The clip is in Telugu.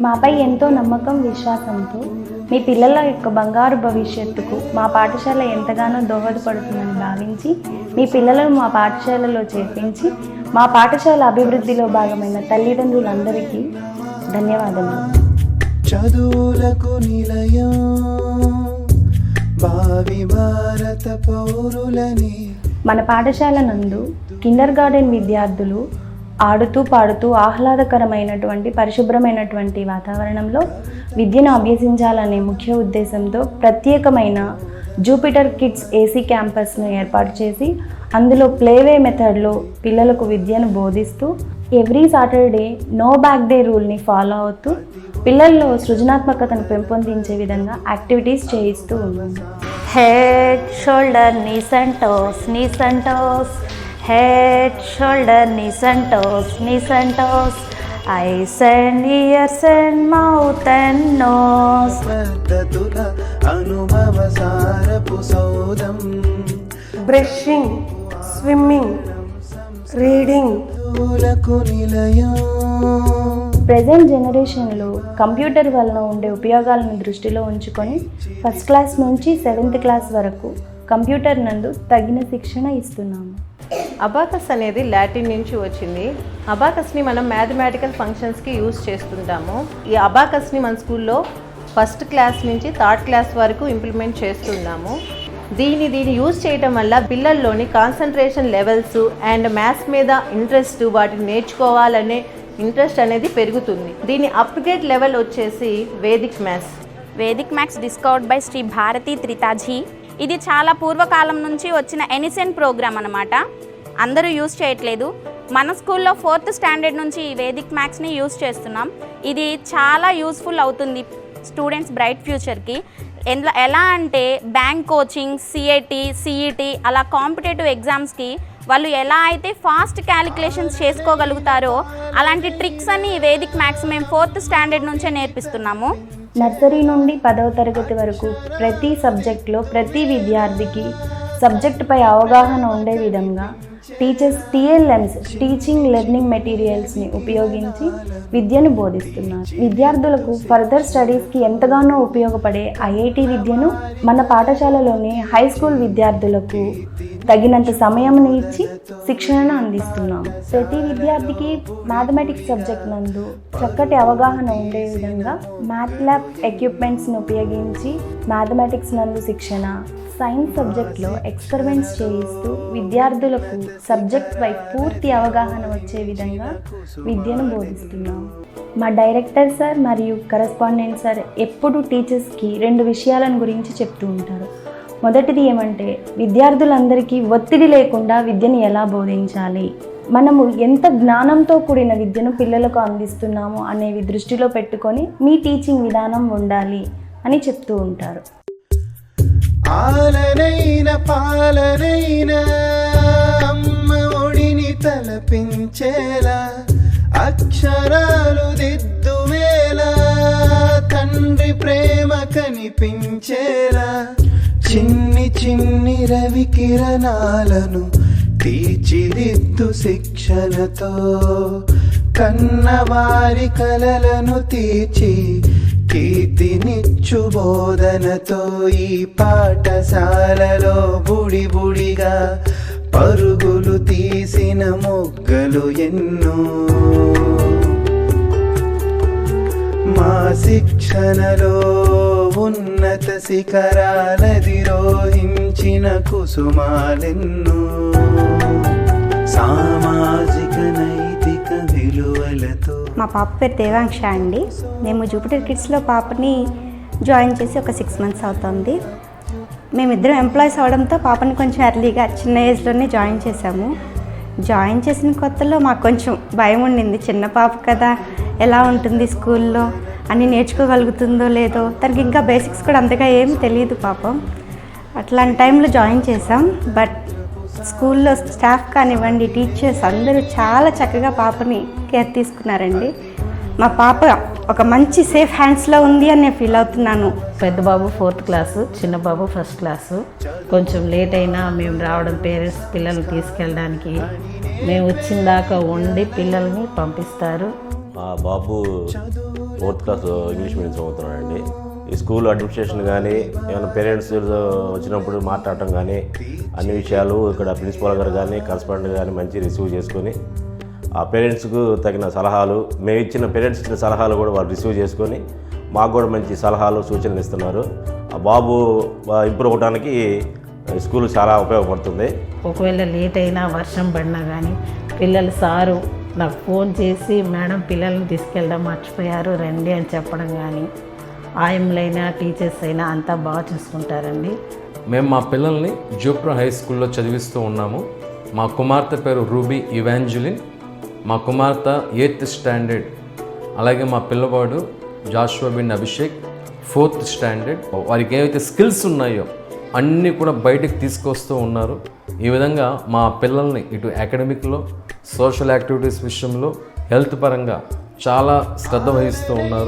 మాపై ఎంతో నమ్మకం, విశ్వాసంతో మీ పిల్లల యొక్క బంగారు భవిష్యత్తుకు మా పాఠశాల ఎంతగానో దోహదపడుతుందని భావించి మీ పిల్లలను మా పాఠశాలలో చేర్పించి మా పాఠశాల అభివృద్ధిలో భాగమైన తల్లిదండ్రులందరికీ ధన్యవాదములు. చదువులకు నిలయం భావి భారత పౌరులని. మన పాఠశాల నందు కిండర్ గార్డెన్ విద్యార్థులు ఆడుతూ పాడుతూ ఆహ్లాదకరమైనటువంటి పరిశుభ్రమైనటువంటి వాతావరణంలో విద్యను అభ్యసించాలనే ముఖ్య ఉద్దేశంతో ప్రత్యేకమైన జూపిటర్ కిడ్స్ ఏసీ క్యాంపస్ను ఏర్పాటు చేసి అందులో ప్లేవే మెథడ్లో పిల్లలకు విద్యను బోధిస్తూ every Saturday no bag day రూల్ని ఫాలో అవుతూ పిల్లల్లో సృజనాత్మకతను పెంపొందించే విధంగా యాక్టివిటీస్ చేయిస్తూ ఉన్నాము. Head, shoulder, knees and toes, knees and toes. Head, shoulder, knees and toes, knees and toes. Eyes and ears and mouth and nose. పద్ధతుల అనుభవ సారపు సౌదం. Brushing, swimming, reading. చదువులకు నిలయం. ప్రజెంట్ జనరేషన్లో కంప్యూటర్ వలన ఉండే ఉపయోగాలను దృష్టిలో ఉంచుకొని ఫస్ట్ క్లాస్ నుంచి 7th క్లాస్ వరకు కంప్యూటర్ నందు తగిన శిక్షణ ఇస్తున్నాము. అబాకస్ అనేది లాటిన్ నుంచి వచ్చింది. అబాకస్ని మనం మ్యాథమెటికల్ ఫంక్షన్స్కి యూజ్ చేస్తుంటాము. ఈ అబాకస్ని మన స్కూల్లో ఫస్ట్ క్లాస్ నుంచి 3rd క్లాస్ వరకు ఇంప్లిమెంట్ చేస్తున్నాము. దీన్ని యూజ్ చేయటం వల్ల పిల్లల్లోని కాన్సన్ట్రేషన్ లెవెల్స్ అండ్ మ్యాథ్స్ మీద ఇంట్రెస్ట్, వాటిని నేర్చుకోవాలనే ఇంట్రెస్ట్ అనేది పెరుగుతుంది. దీని అప్గ్రేడ్ లెవెల్ వచ్చేసి Vedic maths. Vedic maths discovered by Shri Bharati Tirthaji. ఇది చాలా పూర్వకాలం నుంచి వచ్చిన ఎనిసెంట్ ప్రోగ్రామ్ అన్నమాట. అందరూ యూజ్ చేయట్లేదు. మన స్కూల్లో 4th స్టాండర్డ్ నుంచి ఈ వేదిక్ మ్యాథ్స్ని యూజ్ చేస్తున్నాం. ఇది చాలా యూస్ఫుల్ అవుతుంది స్టూడెంట్స్ బ్రైట్ ఫ్యూచర్కి. ఎలా అంటే బ్యాంక్ కోచింగ్, సిఐటి, సిఈటి అలా కాంపిటేటివ్ ఎగ్జామ్స్కి వాళ్ళు ఎలా అయితే ఫాస్ట్ క్యాలిక్యులేషన్స్ చేసుకోగలుగుతారో అలాంటి ట్రిక్స్ అన్ని ఈ వేదిక్ మ్యాథ్స్ మేము 4th స్టాండర్డ్ నుంచే నేర్పిస్తున్నాము. నర్సరీ నుండి 10వ తరగతి వరకు ప్రతి సబ్జెక్ట్లో ప్రతి విద్యార్థికి సబ్జెక్టుపై అవగాహన ఉండే విధంగా టీచర్స్ TLMs టీచింగ్ లెర్నింగ్ మెటీరియల్స్ని ఉపయోగించి విద్యను బోధిస్తున్నారు. విద్యార్థులకు ఫర్దర్ స్టడీస్కి ఎంతగానో ఉపయోగపడే IIT విద్యను మన పాఠశాలలోని హై స్కూల్ విద్యార్థులకు తగినంత సమయంని ఇచ్చి శిక్షణను అందిస్తున్నాము. ప్రతి విద్యార్థికి మ్యాథమెటిక్స్ సబ్జెక్ట్ నందు చక్కటి అవగాహన ఉండే విధంగా మ్యాథ్ ల్యాబ్ ఎక్విప్మెంట్స్ని ఉపయోగించి మ్యాథమెటిక్స్ నందు శిక్షణ, సైన్స్ సబ్జెక్ట్లో ఎక్స్పెరిమెంట్స్ చేయిస్తూ విద్యార్థులకు సబ్జెక్ట్పై పూర్తి అవగాహన వచ్చే విధంగా విద్యను బోధిస్తున్నాము. మా డైరెక్టర్ సార్ మరియు కరెస్పాండెంట్ సార్ ఎప్పుడు టీచర్స్కి 2 విషయాలను గురించి చెప్తూ ఉంటారు. మొదటిది ఏమంటే విద్యార్థులందరికీ ఒత్తిడి లేకుండా విద్యను ఎలా బోధించాలి, మనము ఎంత జ్ఞానంతో కూడిన విద్యను పిల్లలకు అందిస్తున్నాము అనేవి దృష్టిలో పెట్టుకొని మీ టీచింగ్ విధానం ఉండాలి అని చెప్తూ ఉంటారు. ఆలనైన పాలనైన అమ్మ ఒడిని తలపించేలా, అక్షరాలు దిద్దుమేలా, తండ్రి ప్రేమ కనిపించేలా, చిన్ని చిన్ని రవి కిరణాలను తీర్చిదిద్దు శిక్షణతో, కన్నవారి కలలను తీర్చి కీర్తినిచ్చు బోధనతో, ఈ పాఠశాలలో బుడి బుడిగా పరుగులు తీసిన మొగ్గలు ఎన్నో, మా శిక్షణలో ఉన్నత శిఖరాలధిరోహించిన కుసుమాలెన్నో, సామాజిక నైతిక విలువలతో. మా పాప పేరు దేవాంక్ష అండి. మేము జూపిటర్ కిడ్స్లో పాపని జాయిన్ చేసి ఒక 6 months అవుతుంది. మేమిద్దరం ఎంప్లాయీస్ అవడంతో పాపని కొంచెం ఎర్లీగా చిన్న ఏజ్లోనే జాయిన్ చేసాము. జాయిన్ చేసిన కొత్తలో మాకు కొంచెం భయం ఉండింది. చిన్న పాప కదా, ఎలా ఉంటుంది స్కూల్లో, అన్నీ నేర్చుకోగలుగుతుందో లేదో, తనకి ఇంకా బేసిక్స్ కూడా అంతగా ఏం తెలియదు పాపం. అట్లాంటి టైంలో జాయిన్ చేసాం. బట్ స్కూల్లో స్టాఫ్ కానివ్వండి, టీచర్స్ అందరూ చాలా చక్కగా పాపని కేర్ తీసుకున్నారండి. మా పాప ఒక మంచి సేఫ్ హ్యాండ్స్లో ఉంది అని నేను ఫీల్ అవుతున్నాను. పెద్ద బాబు 4th క్లాసు, చిన్న బాబు 1st క్లాసు. కొంచెం లేట్ అయినా మేము రావడం, పేరెంట్స్ పిల్లల్ని తీసుకెళ్ళడానికి మేము వచ్చిన దాకా ఉండి పిల్లల్ని పంపిస్తారు. మా బాబు 4th క్లాస్ ఇంగ్లీష్ మీడియం చదువుతున్నాడండి. ఈ స్కూల్ అడ్మినిస్ట్రేషన్ కానీ ఏమైనా పేరెంట్స్ వచ్చినప్పుడు మాట్లాడటం కానీ అన్ని విషయాలు ఇక్కడ ప్రిన్సిపాల్ గారు కానీ కరస్పాండెంట్ కానీ మంచి రిసీవ్ చేసుకొని ఆ పేరెంట్స్కు తగిన సలహాలు మేము ఇచ్చిన పేరెంట్స్ ఇచ్చిన సలహాలు కూడా వాళ్ళు రిసీవ్ చేసుకొని మాకు కూడా మంచి సలహాలు సూచనలు ఇస్తున్నారు. ఆ బాబు ఇంప్రూవ్ అవడానికి స్కూల్ చాలా ఉపయోగపడుతుంది. ఒకవేళ లేట్ అయినా వర్షం పడినా కానీ పిల్లలు సారు నాకు ఫోన్ చేసి మేడం పిల్లల్ని తీసుకెళ్ళడం మర్చిపోయారు రండి అని చెప్పడం కానీ ఆయమ్మలైనా టీచర్స్ అయినా అంతా బాగా చూసుకుంటారండి. మేము మా పిల్లల్ని జూప్టర్ హై స్కూల్లో చదివిస్తూ ఉన్నాము. మా కుమార్తె పేరు రూబీ ఇవాంజులిన్, మా కుమార్తె 8th స్టాండర్డ్, అలాగే మా పిల్లవాడు Jashuva bin Abhishek 4th standard. వారికి ఏవైతే స్కిల్స్ ఉన్నాయో అన్నీ కూడా బయటకు తీసుకొస్తూ ఉన్నారు. ఈ విధంగా మా పిల్లల్ని ఇటు అకాడమిక్లో, సోషల్ యాక్టివిటీస్ విషయంలో, హెల్త్ పరంగా చాలా శ్రద్ధ వహిస్తూ ఉన్నారు.